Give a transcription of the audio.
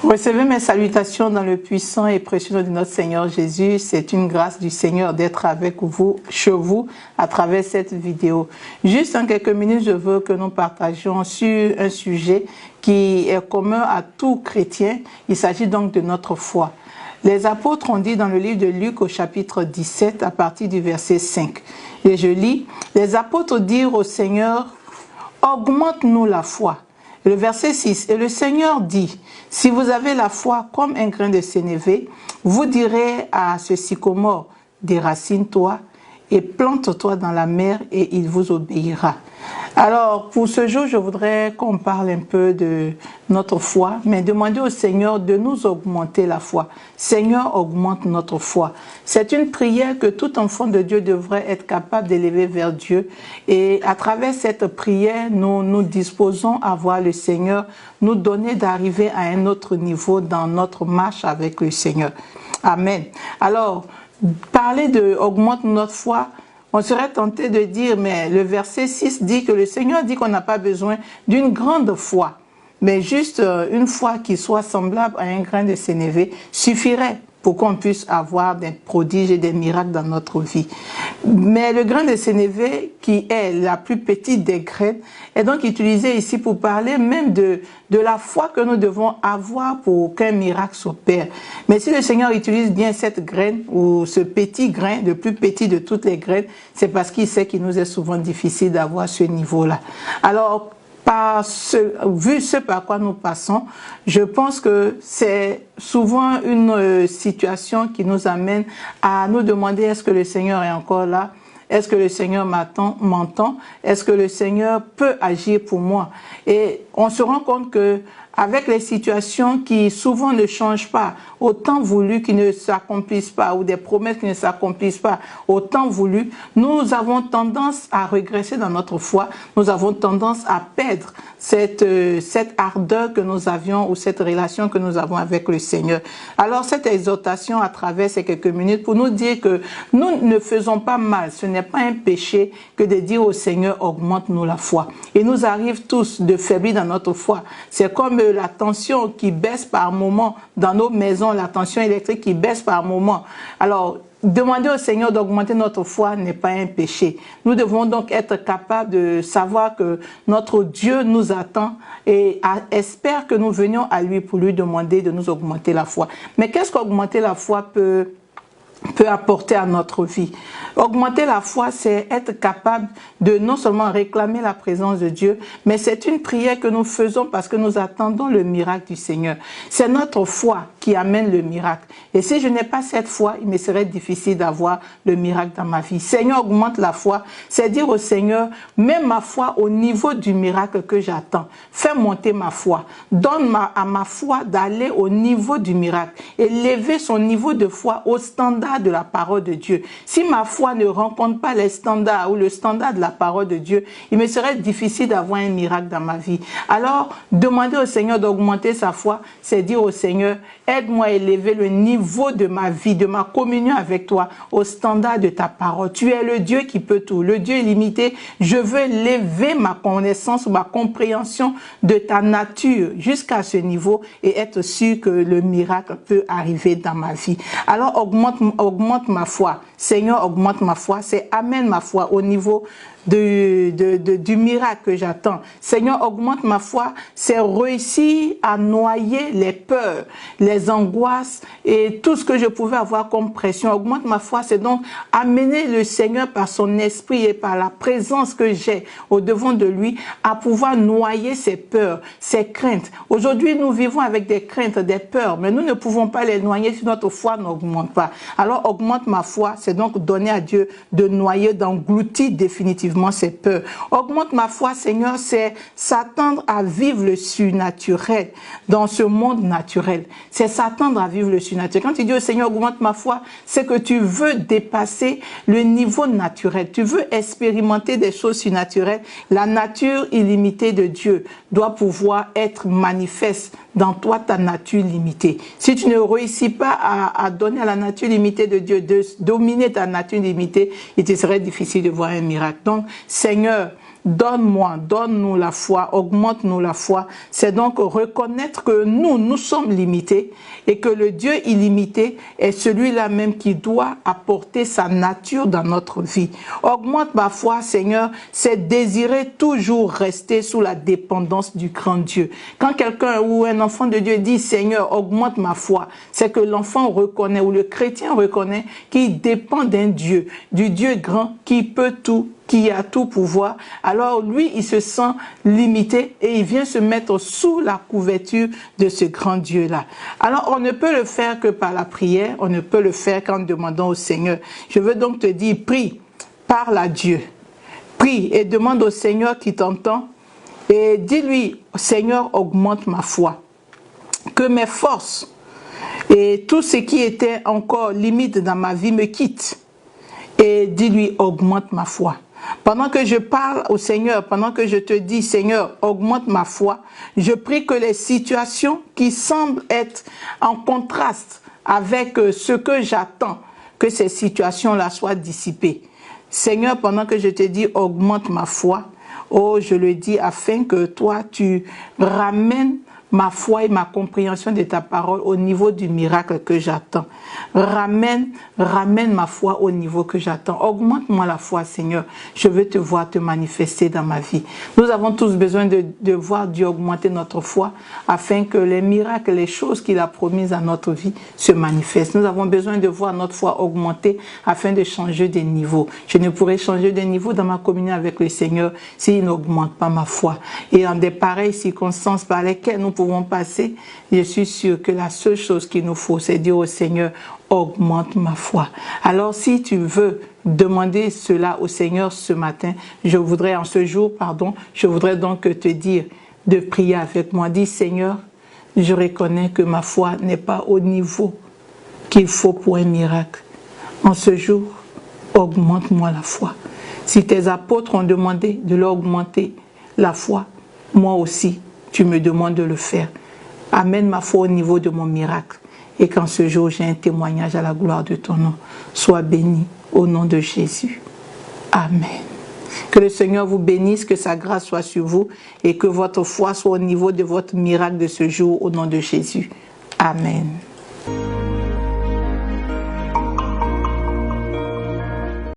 Recevez mes salutations dans le puissant et précieux nom de notre Seigneur Jésus. C'est une grâce du Seigneur d'être avec vous, chez vous, à travers cette vidéo. Juste en quelques minutes, je veux que nous partagions sur un sujet qui est commun à tout chrétien. Il s'agit donc de notre foi. Les apôtres ont dit dans le livre de Luc au chapitre 17, à partir du verset 5. Et je lis, « Les apôtres dirent au Seigneur, augmente-nous la foi. » Le verset 6, « Et le Seigneur dit, si vous avez la foi comme un grain de sénévé, vous direz à ce sycomore, déracine-toi et plante-toi dans la mer et il vous obéira. » Alors, pour ce jour, je voudrais qu'on parle un peu de notre foi, mais demander au Seigneur de nous augmenter la foi. Seigneur, augmente notre foi. C'est une prière que tout enfant de Dieu devrait être capable d'élever vers Dieu. Et à travers cette prière, nous disposons à voir le Seigneur nous donner d'arriver à un autre niveau dans notre marche avec le Seigneur. Amen. Alors, parler de augmente notre foi, on serait tenté de dire, mais le verset 6 dit que le Seigneur dit qu'on n'a pas besoin d'une grande foi, mais juste une foi qui soit semblable à un grain de sénévé suffirait pour qu'on puisse avoir des prodiges et des miracles dans notre vie. Mais le grain de sénévé, qui est la plus petite des graines, est donc utilisé ici pour parler même de la foi que nous devons avoir pour qu'un miracle s'opère. Mais si le Seigneur utilise bien cette graine, ou ce petit grain, le plus petit de toutes les graines, c'est parce qu'il sait qu'il nous est souvent difficile d'avoir ce niveau-là. Alors, vu ce par quoi nous passons, je pense que c'est souvent une situation qui nous amène à nous demander est-ce que le Seigneur est encore là? Est-ce que le Seigneur m'entend? Est-ce que le Seigneur peut agir pour moi? Et on se rend compte que avec les situations qui souvent ne changent pas, autant voulu qui ne s'accomplissent pas, ou des promesses qui ne s'accomplissent pas, autant voulu, nous avons tendance à régresser dans notre foi, nous avons tendance à perdre cette ardeur que nous avions ou cette relation que nous avons avec le Seigneur. Alors cette exhortation à travers ces quelques minutes pour nous dire que nous ne faisons pas mal, ce n'est pas un péché que de dire au Seigneur augmente-nous la foi. Il nous arrive tous de faiblir dans notre foi. C'est comme la tension qui baisse par moment dans nos maisons, la tension électrique qui baisse par moment. Alors, demander au Seigneur d'augmenter notre foi n'est pas un péché. Nous devons donc être capables de savoir que notre Dieu nous attend et espère que nous venions à lui pour lui demander de nous augmenter la foi. Mais qu'est-ce qu'augmenter la foi peut apporter à notre vie? Augmenter la foi, c'est être capable de non seulement réclamer la présence de Dieu, mais c'est une prière que nous faisons parce que nous attendons le miracle du Seigneur. C'est notre foi qui amène le miracle. Et si je n'ai pas cette foi, il me serait difficile d'avoir le miracle dans ma vie. Seigneur, augmente la foi. C'est dire au Seigneur, mets ma foi au niveau du miracle que j'attends. Fais monter ma foi. Donne à ma foi d'aller au niveau du miracle. Élever son niveau de foi au standard de la parole de Dieu. Si ma foi ne rencontre pas les standards ou le standard de la parole de Dieu, il me serait difficile d'avoir un miracle dans ma vie. Alors, demander au Seigneur d'augmenter sa foi, c'est dire au Seigneur, aide-moi à élever le niveau de ma vie, de ma communion avec toi, au standard de ta parole. Tu es le Dieu qui peut tout, le Dieu illimité. Je veux élever ma connaissance ou ma compréhension de ta nature jusqu'à ce niveau et être sûr que le miracle peut arriver dans ma vie. Alors, augmente ma foi. Seigneur, augmente ma foi. C'est amène ma foi au niveau du miracle que j'attends. Seigneur, augmente ma foi, c'est réussir à noyer les peurs, les angoisses et tout ce que je pouvais avoir comme pression. Augmente ma foi, c'est donc amener le Seigneur par son esprit et par la présence que j'ai au devant de lui à pouvoir noyer ces peurs, ces craintes. Aujourd'hui, nous vivons avec des craintes, des peurs, mais nous ne pouvons pas les noyer si notre foi n'augmente pas. Alors, augmente ma foi, c'est donc donner à Dieu de noyer, d'engloutir définitivement ces peurs. Augmente ma foi, Seigneur, c'est s'attendre à vivre le surnaturel dans ce monde naturel. C'est s'attendre à vivre le surnaturel. Quand tu dis au Seigneur, augmente ma foi, c'est que tu veux dépasser le niveau naturel. Tu veux expérimenter des choses surnaturelles. La nature illimitée de Dieu doit pouvoir être manifeste dans toi, ta nature limitée. Si tu ne réussis pas à donner à la nature limitée de Dieu, de dominer ta nature limitée, il te serait difficile de voir un miracle. Donc, Seigneur, donne-nous la foi, augmente-nous la foi. C'est donc reconnaître que nous sommes limités et que le Dieu illimité est celui-là même qui doit apporter sa nature dans notre vie. Augmente ma foi, Seigneur, c'est désirer toujours rester sous la dépendance du grand Dieu. Quand quelqu'un ou un enfant de Dieu dit, Seigneur, augmente ma foi, c'est que l'enfant reconnaît ou le chrétien reconnaît qu'il dépend d'un Dieu, du Dieu grand qui peut tout, qui a tout pouvoir. Alors lui, il se sent limité et il vient se mettre sous la couverture de ce grand Dieu-là. Alors on ne peut le faire que par la prière, on ne peut le faire qu'en demandant au Seigneur. Je veux donc te dire, prie, parle à Dieu, prie et demande au Seigneur qui t'entend et dis-lui, Seigneur, augmente ma foi, que mes forces et tout ce qui était encore limite dans ma vie me quitte. Et dis-lui, augmente ma foi. Pendant que je parle au Seigneur, pendant que je te dis, Seigneur, augmente ma foi, je prie que les situations qui semblent être en contraste avec ce que j'attends, que ces situations-là soient dissipées. Seigneur, pendant que je te dis, augmente ma foi, oh, je le dis afin que toi, tu ramènes ma foi et ma compréhension de ta parole au niveau du miracle que j'attends. Ramène ma foi au niveau que j'attends. Augmente-moi la foi, Seigneur. Je veux te voir te manifester dans ma vie. Nous avons tous besoin de voir Dieu augmenter notre foi afin que les miracles, les choses qu'il a promises à notre vie se manifestent. Nous avons besoin de voir notre foi augmenter afin de changer de niveau. Je ne pourrai changer de niveau dans ma communion avec le Seigneur s'il n'augmente pas ma foi. Et en des pareilles circonstances par lesquelles nous pouvons passer, je suis sûr que la seule chose qu'il nous faut, c'est dire au Seigneur, augmente ma foi. Alors si tu veux demander cela au Seigneur ce matin, je voudrais donc te dire de prier avec moi. Dis, Seigneur, je reconnais que ma foi n'est pas au niveau qu'il faut pour un miracle. En ce jour, augmente-moi la foi. Si tes apôtres ont demandé de leur augmenter la foi, moi aussi, tu me demandes de le faire. Amène ma foi au niveau de mon miracle. Et qu'en ce jour, j'ai un témoignage à la gloire de ton nom. Sois béni au nom de Jésus. Amen. Que le Seigneur vous bénisse, que sa grâce soit sur vous et que votre foi soit au niveau de votre miracle de ce jour au nom de Jésus. Amen.